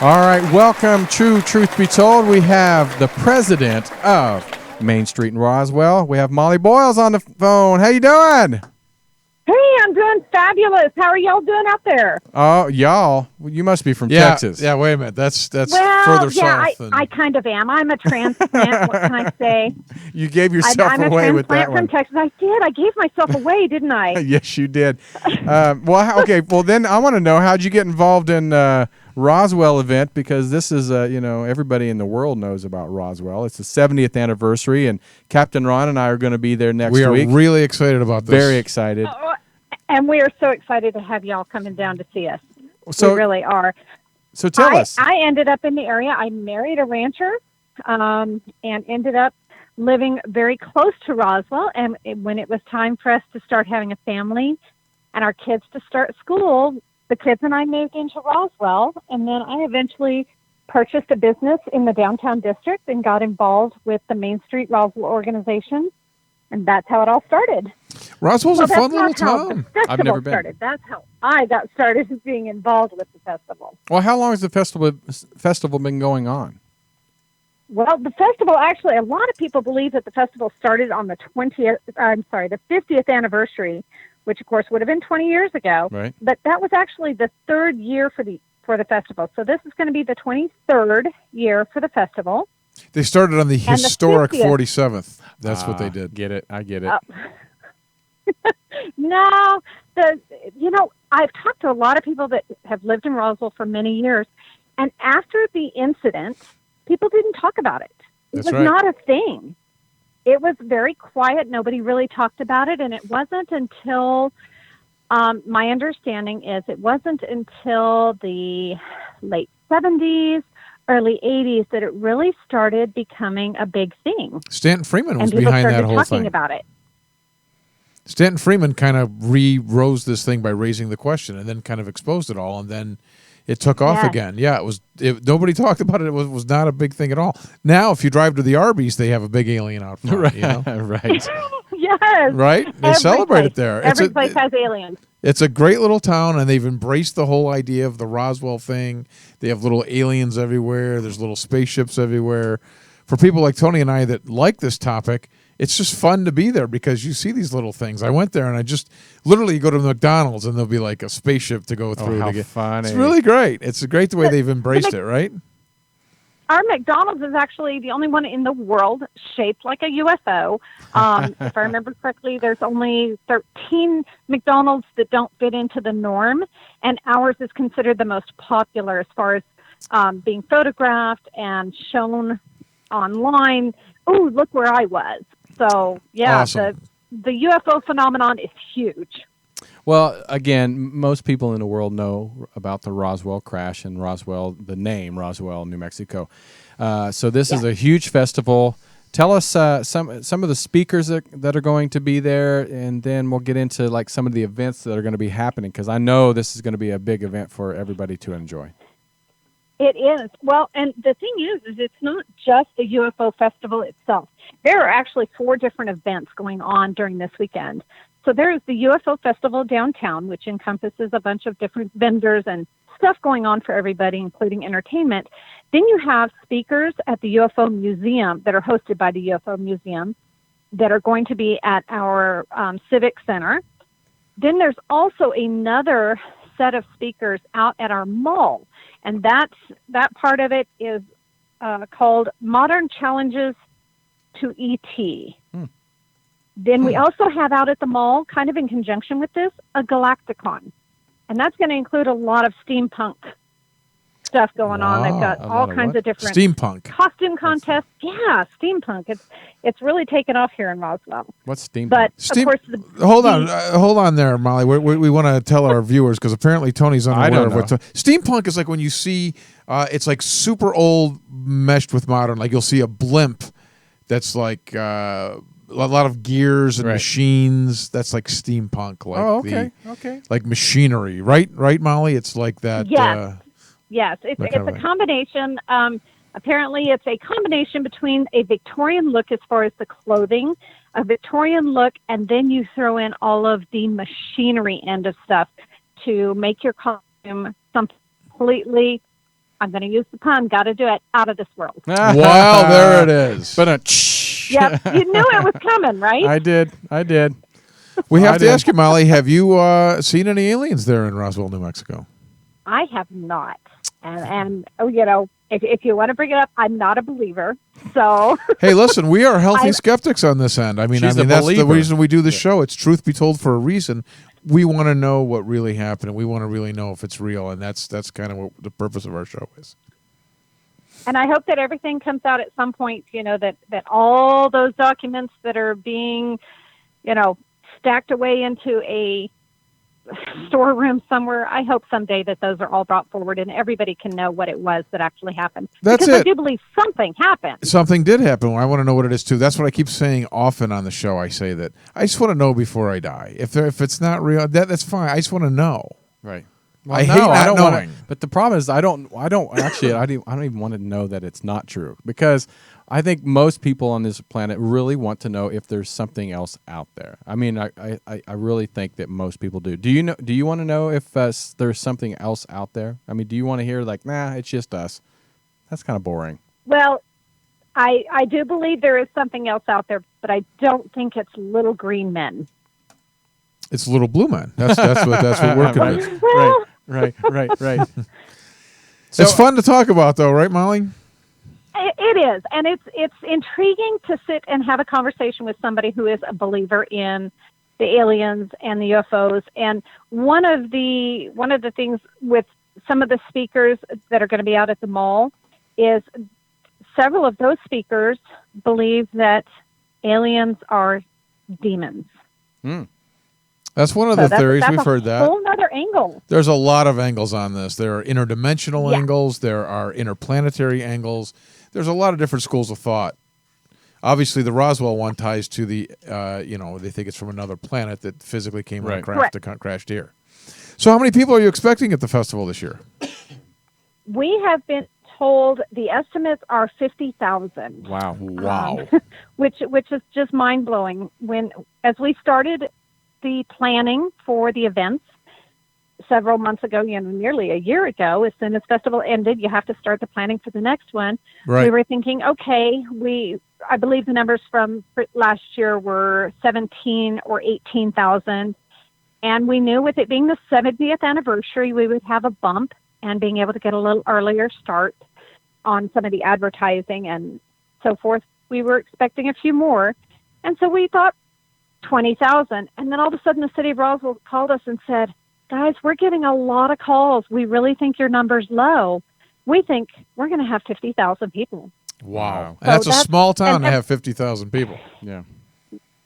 All right, welcome. True Truth Be Told, we have the president of Main Street in Roswell. We have Molly Boyles on the phone. How you doing? Hey, I'm doing fabulous. How are y'all doing out there? Oh, y'all. Well, you must be from Texas. Yeah, wait a minute. That's Well, further yeah, south. I kind of am. I'm a transplant. What can I say? You gave yourself I'm away a with that transplant from one. Texas. I did. I gave myself away, didn't I? Yes, you did. Okay. Well, then I want to know, how'd you get involved in Roswell event? Because this is, everybody in the world knows about Roswell. It's the 70th anniversary, and Captain Ron and I are going to be there next week. We are really excited about this. Very excited. And we are so excited to have y'all coming down to see us. So, we really are. So tell us. I ended up in the area. I married a rancher and ended up living very close to Roswell. And when it was time for us to start having a family and our kids to start school, the kids and I moved into Roswell. And then I eventually purchased a business in the downtown district and got involved with the Main Street Roswell organization. And that's how it all started. Roswell's a fun little town. I've never been. Started. That's how I got started being involved with the festival. Well, how long has the festival been going on? Well, the festival, actually, a lot of people believe that the festival started on the 50th anniversary, which of course would have been 20 years ago. Right. But that was actually the third year for the festival. So this is going to be the 23rd year for the festival. They started on the historic 50th. 47th. That's what they did. Get it? I get it. No, I've talked to a lot of people that have lived in Roswell for many years, and after the incident, people didn't talk about it. It was not a thing. It was very quiet. Nobody really talked about it, and it wasn't until, my understanding is, it wasn't until the late 70s, early 80s that it really started becoming a big thing. Stanton Freeman was and people behind that started whole talking thing. about it. Stanton Freeman kind of re-rose this thing by raising the question and then kind of exposed it all, and then it took off again. Yeah, nobody talked about it. It was not a big thing at all. Now, if you drive to the Arby's, they have a big alien out front. Right. You know? Right. Yes. Right? They celebrate it there. Every place has aliens. It's a great little town, and they've embraced the whole idea of the Roswell thing. They have little aliens everywhere. There's little spaceships everywhere. For people like Tony and I that like this topic, it's just fun to be there because you see these little things. I went there, and I just literally go to McDonald's, and there'll be like a spaceship to go through. How funny. It's really great. It's great the way they've embraced it, right? Our McDonald's is actually the only one in the world shaped like a UFO. If I remember correctly, there's only 13 McDonald's that don't fit into the norm, and ours is considered the most popular as far as being photographed and shown online. Oh, look where I was. So, yeah, Awesome. the UFO phenomenon is huge. Well, again, most people in the world know about the Roswell crash and Roswell, the name Roswell, New Mexico. So this is a huge festival. Tell us some of the speakers that are going to be there, and then we'll get into like some of the events that are going to be happening, because I know this is going to be a big event for everybody to enjoy. It is. Well, and the thing is it's not just the UFO festival itself. There are actually 4 different events going on during this weekend. So there is the UFO festival downtown, which encompasses a bunch of different vendors and stuff going on for everybody, including entertainment. Then you have speakers at the UFO Museum that are hosted by the UFO Museum that are going to be at our Civic Center. Then there's also another set of speakers out at our mall. And that part of it is called Modern Challenges to ET. Then we also have out at the mall, kind of in conjunction with this, a Galacticon. And that's going to include a lot of steampunk stuff going on. They've got all kinds of different steampunk costume contests. Yeah, steampunk. It's really taken off here in Roswell. What's steampunk? But of course, hold on there, Molly. We want to tell our viewers, because apparently Tony's unaware of what steampunk is. Like when you see, it's like super old meshed with modern. Like you'll see a blimp that's like a lot of gears and machines. That's like steampunk. Like okay. Like machinery, right, Molly? It's like that. Yes, it's a combination. Apparently, it's a combination between a Victorian look as far as the clothing, a Victorian look, and then you throw in all of the machinery end of stuff to make your costume something completely I'm going to use the pun, got to do it, out of this world. Wow, there it is. But Yep, you knew it was coming, right? I did. We have to ask you, Molly, have you seen any aliens there in Roswell, New Mexico? I have not. And you know, if you want to bring it up, I'm not a believer. So Hey, listen, we are healthy skeptics on this end. I mean, She's a that's the believer. reason we do the show. It's truth be told for a reason. We want to know what really happened, and we want to really know if it's real, and that's kind of what the purpose of our show is. and I hope that everything comes out at some point, you know, that all those documents that are being, you know, stacked away into a storeroom somewhere, I hope someday that those are all brought forward and everybody can know what it was that actually happened. That's because it. I do believe something happened. Something did happen. I want to know what it is too. That's what I keep saying often on the show. I say that I just want to know before I die. If it's not real, that's fine. I just want to know. Right. I hate not don't wanna- knowing. but the problem is, I don't actually. I don't even want to know that it's not true, because I think most people on this planet really want to know if there's something else out there. I mean, I really think that most people do. Do you know? Do you want to know if there's something else out there? I mean, do you want to hear like, nah, it's just us? That's kind of boring. Well, I do believe there is something else out there, but I don't think it's little green men. It's little blue man. That's what we're convinced. Well, Right. It's fun to talk about, though, right, Molly? it is, and it's intriguing to sit and have a conversation with somebody who is a believer in the aliens and the UFOs. And one of the things with some of the speakers that are going to be out at the mall is several of those speakers believe that aliens are demons. That's one of So the theories. We've heard That's a that. whole other angle. There's a lot of angles on this. There are interdimensional Yeah. angles. There are interplanetary angles. There's a lot of different schools of thought. Obviously, the Roswell one ties to the, they think it's from another planet that physically came on a craft that crashed here. So how many people are you expecting at the festival this year? We have been told the estimates are 50,000. Wow. Which is just mind blowing. As we started the planning for the events several months ago, nearly a year ago, as soon as festival ended, you have to start the planning for the next one. Right. We were thinking, okay, I believe the numbers from last year were 17 or 18,000. And we knew with it being the 70th anniversary, we would have a bump and being able to get a little earlier start on some of the advertising and so forth. We were expecting a few more. And so we thought 20,000. And then all of a sudden the city of Roswell called us and said, guys, we're getting a lot of calls. We really think your number's low. We think we're going to have 50,000 people. Wow. So That's a small town to and- have 50,000 people. Yeah.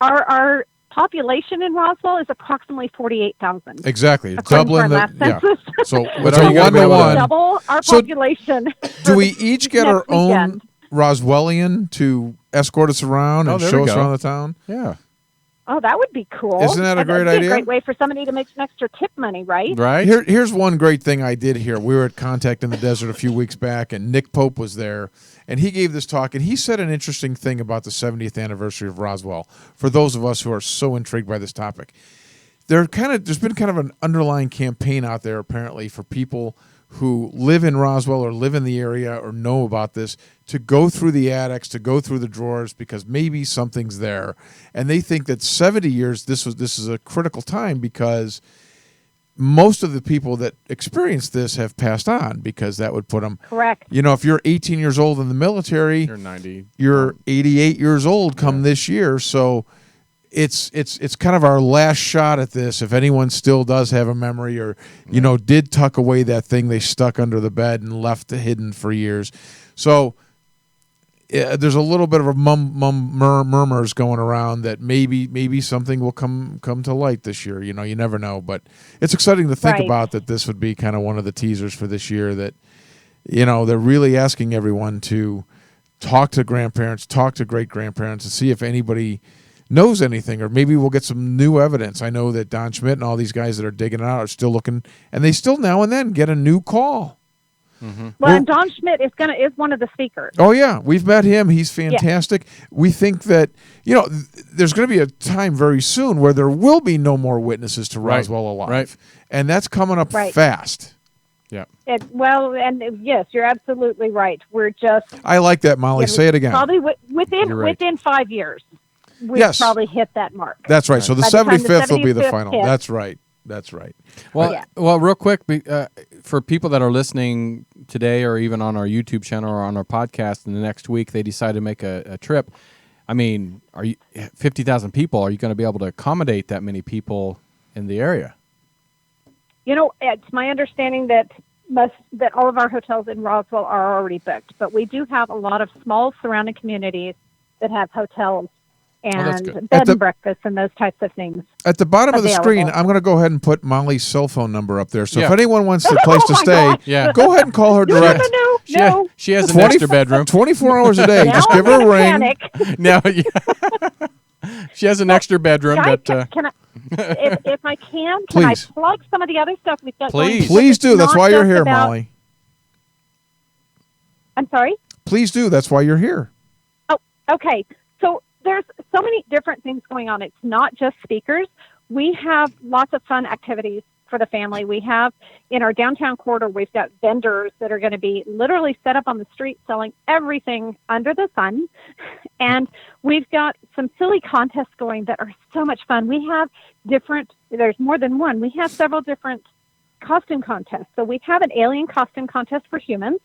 Our population in Roswell is approximately 48,000. Exactly. According to our Doubling last the census. So But it's are a you gonna be able to- 1-to-1. Double our So population. Do we each get our next weekend. own Roswellian to escort us around and there show we us go. around the town? Yeah. Oh, that would be cool. Isn't that a That'd great be idea? A great way for somebody to make some extra tip money, right? Right. Here's one great thing I did here. We were at Contact in the Desert a few weeks back, and Nick Pope was there, and he gave this talk, and he said an interesting thing about the 70th anniversary of Roswell. For those of us who are so intrigued by this topic, there's been kind of an underlying campaign out there apparently for people who live in Roswell or live in the area or know about this to go through the attics, to go through the drawers because maybe something's there. And they think that 70 years, this is a critical time because most of the people that experienced this have passed on because that would put them. Correct. If you're 18 years old in the military, You're 90. you're 88 years old come this year. So it's kind of our last shot at this. If anyone still does have a memory or, did tuck away that thing they stuck under the bed and left it hidden for years. So there's a little bit of a murmurs going around that maybe something will come to light this year. You never know, but it's exciting to think Right. about that this would be kind of one of the teasers for this year that, they're really asking everyone to talk to grandparents, talk to great-grandparents and see if anybody knows anything, or maybe we'll get some new evidence. I know that Don Schmidt and all these guys that are digging it out are still looking, and they still now and then get a new call. Well, and Don Schmidt is one of the speakers. Oh yeah, we've met him. He's fantastic. We think that there's going to be a time very soon where there will be no more witnesses to Roswell alive, Right. and that's coming up Right. fast. Yeah. And yes, you're absolutely right. We're just I like that, Molly. Say it again. probably You're right. within 5 years. We've Yes. probably hit that mark. That's right. So the By the time the 75th will be the 75th final. hits. That's right. That's right. Well, Yeah. well, real quick, for people that are listening today, or even on our YouTube channel or on our podcast, in the next week they decide to make a trip. I mean, 50,000 people? Are you going to be able to accommodate that many people in the area? It's my understanding that all of our hotels in Roswell are already booked, but we do have a lot of small surrounding communities that have hotels that's and good. bed and breakfast and those types of things. At the bottom of the Available. screen, I'm going to go ahead and put Molly's cell phone number up there. So Yeah. if anyone wants a place to Oh, my stay, gosh. Yeah. go ahead and call her direct. No. She has an extra bedroom. 24 hours a day. Now Just I'm give her a gonna ring. panic. Now, yeah. She has an extra bedroom. Guys, That can I, if I can Please. I plug some of the other stuff we've got going? Please. Because Please it's do. That's not why you're just here, about- Molly. I'm sorry? Please do. That's why you're here. Oh, okay. So there's so many different things going on. It's not just speakers. We have lots of fun activities for the family. We have in our downtown corridor, we've got vendors that are going to be literally set up on the street selling everything under the sun. And we've got some silly contests going that are so much fun. We have there's more than one. We have several different costume contests. So we have an alien costume contest for humans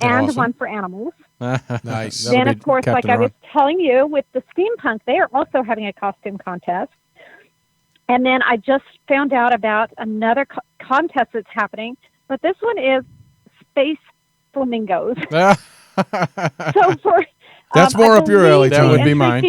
and Awesome. one for animals. Nice. That'll Then, be of course, Captain like I was Ron. telling you, with the Steampunk, they are also having a costume contest. And then I just found out about another contest that's happening, but this one is space flamingos. So for That's more up your alley, That would be mine.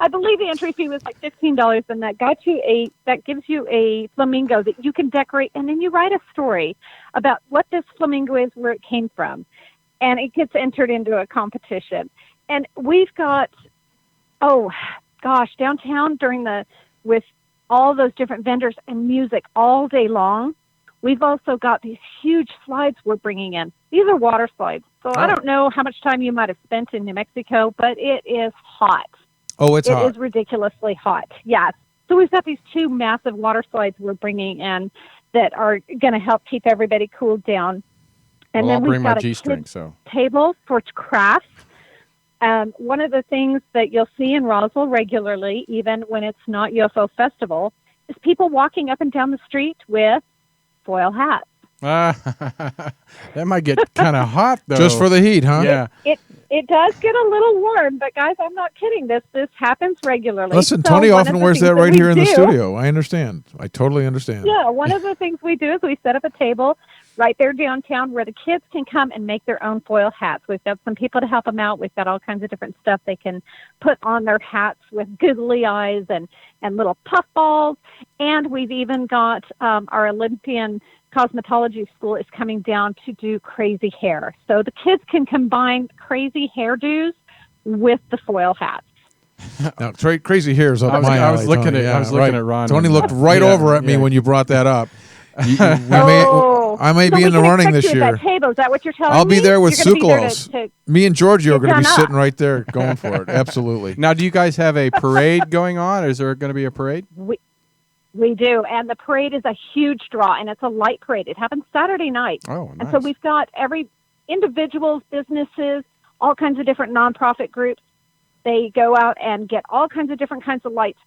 I believe the entry fee was like $15, and that gives you a flamingo that you can decorate, and then you write a story about what this flamingo is, where it came from, and it gets entered into a competition. And we've got, downtown with all those different vendors and music all day long. We've also got these huge slides we're bringing in. These are water slides. So I don't know how much time you might have spent in New Mexico, but it is hot. Oh, it's hot. It is ridiculously hot. Yes. So we've got these two massive water slides we're bringing in that are going to help keep everybody cooled down. And Well, I'll then bring we've my got a G-string. kids So table for crafts. One of the things that you'll see in Roswell regularly, even when it's not UFO Festival, is people walking up and down the street with foil hats. that might get kind of hot, though. Just for the heat, huh? Yeah. It does get a little warm, but guys, I'm not kidding. This happens regularly. Listen, So Tony one often of the wears things that right we here in the do- studio. I understand. I totally understand. Yeah, one of the things we do is we set up a table right there downtown where the kids can come and make their own foil hats. We've got some people to help them out. We've got all kinds of different stuff they can put on their hats with googly eyes and little puff balls. And we've even got our Olympian cosmetology school is coming down to do crazy hair. So the kids can combine crazy hairdos with the foil hats. Now, crazy hair is up I was- my I alley. was looking Tony. at- I was looking at Ron Tony and- looked right Yeah, over at me yeah. when you brought that up. Oh. I may So be we in the can running expect this you at year. that table. Is that what you're telling me? I'll be there with You're gonna be there Sukalos. to- Me and Giorgio are going to be Get done sitting up. right there going for it. Absolutely. Now, do you guys have a parade going on? Is there going to be a parade? We do, and the parade is a huge draw, and it's a light parade. It happens Saturday night. Oh, nice. And so we've got every individuals, businesses, all kinds of different nonprofit groups. They go out and get all kinds of different kinds of lights,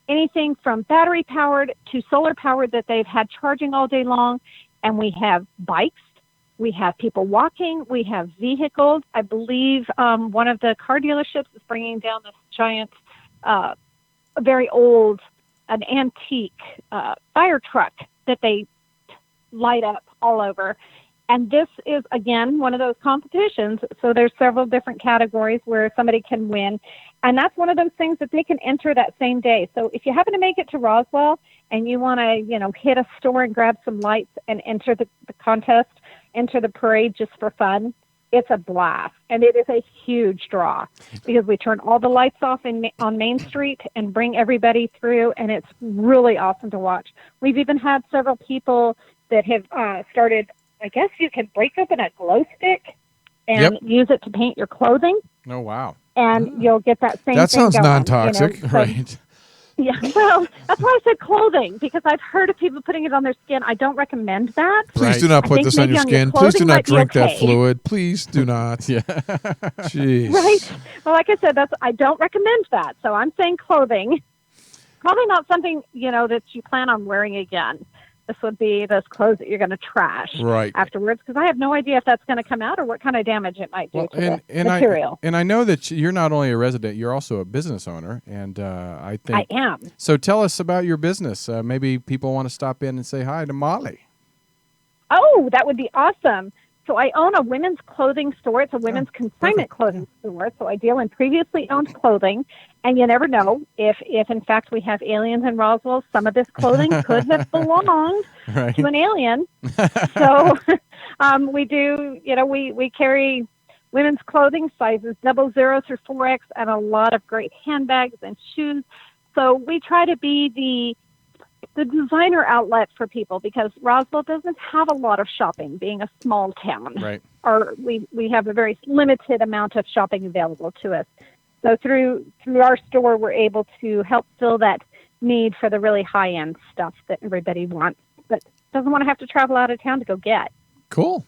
anything from battery powered to solar powered that they've had charging all day long. And we have bikes, we have people walking, we have vehicles. I believe one of the car dealerships is bringing down this giant, very old, an antique fire truck that they light up all over. And this is, again, one of those competitions. So there's several different categories where somebody can win. And that's one of those things that they can enter that same day. So if you happen to make it to Roswell and you want to, hit a store and grab some lights and enter the contest, enter the parade just for fun, it's a blast. And it is a huge draw because we turn all the lights off on Main Street and bring everybody through. And it's really awesome to watch. We've even had several people that have started, I guess you can break open a glow stick and use it to paint your clothing. Oh, wow. And you'll get that same That thing sounds going, non-toxic. So- Right. Yeah, well, that's why I said clothing, because I've heard of people putting it on their skin. I don't recommend that. Please Right. do not I put think this on maybe your on your skin. Please do clothing not might be drink that okay. fluid. Please do not. Yeah. Jeez. Right. Well, like I said, I don't recommend that. So I'm saying clothing. Probably not something, that you plan on wearing again. This would be those clothes that you're going to trash Right. afterwards, because I have no idea if that's going to come out or what kind of damage it might do to the material. I know that you're not only a resident, you're also a business owner, and I think I am. So tell us about your business. Maybe people want to stop in and say hi to Molly. Oh, that would be awesome. So I own a women's clothing store. It's a women's consignment clothing store. So I deal in previously owned clothing. And you never know if in fact we have aliens in Roswell. Some of this clothing could have belonged to an alien. So we do, we carry women's clothing sizes 00 through 4X and a lot of great handbags and shoes. So we try to be the designer outlet for people, because Roswell doesn't have a lot of shopping, being a small town. Right. Or we have a very limited amount of shopping available to us. So through our store, we're able to help fill that need for the really high-end stuff that everybody wants, but doesn't want to have to travel out of town to go get. Cool.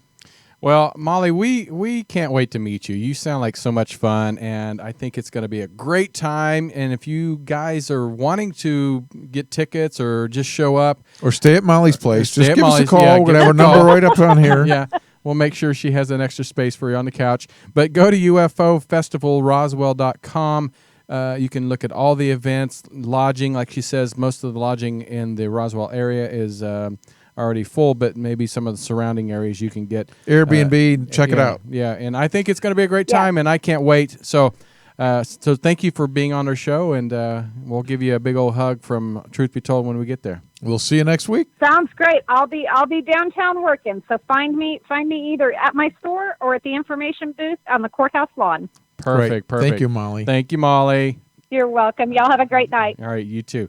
Well, Molly, we can't wait to meet you. You sound like so much fun, and I think it's going to be a great time. And if you guys are wanting to get tickets or just show up. Or stay at Molly's place. Just give us a call. Yeah, We're going to have her number right up on here. Yeah, we'll make sure she has an extra space for you on the couch. But go to UFOFestivalRoswell.com. You can look at all the events, lodging. Like she says, most of the lodging in the Roswell area is already full, but maybe some of the surrounding areas you can get Airbnb. Check it out. Yeah, and I think it's going to be a great time, and I can't wait. So thank you for being on our show, and we'll give you a big old hug from Truth Be Told when we get there. We'll see you next week. Sounds great. I'll be downtown working. So find me either at my store or at the information booth on the courthouse lawn. Perfect. Thank you, Molly. Thank you, Molly. You're welcome. Y'all have a great night. All right, you too.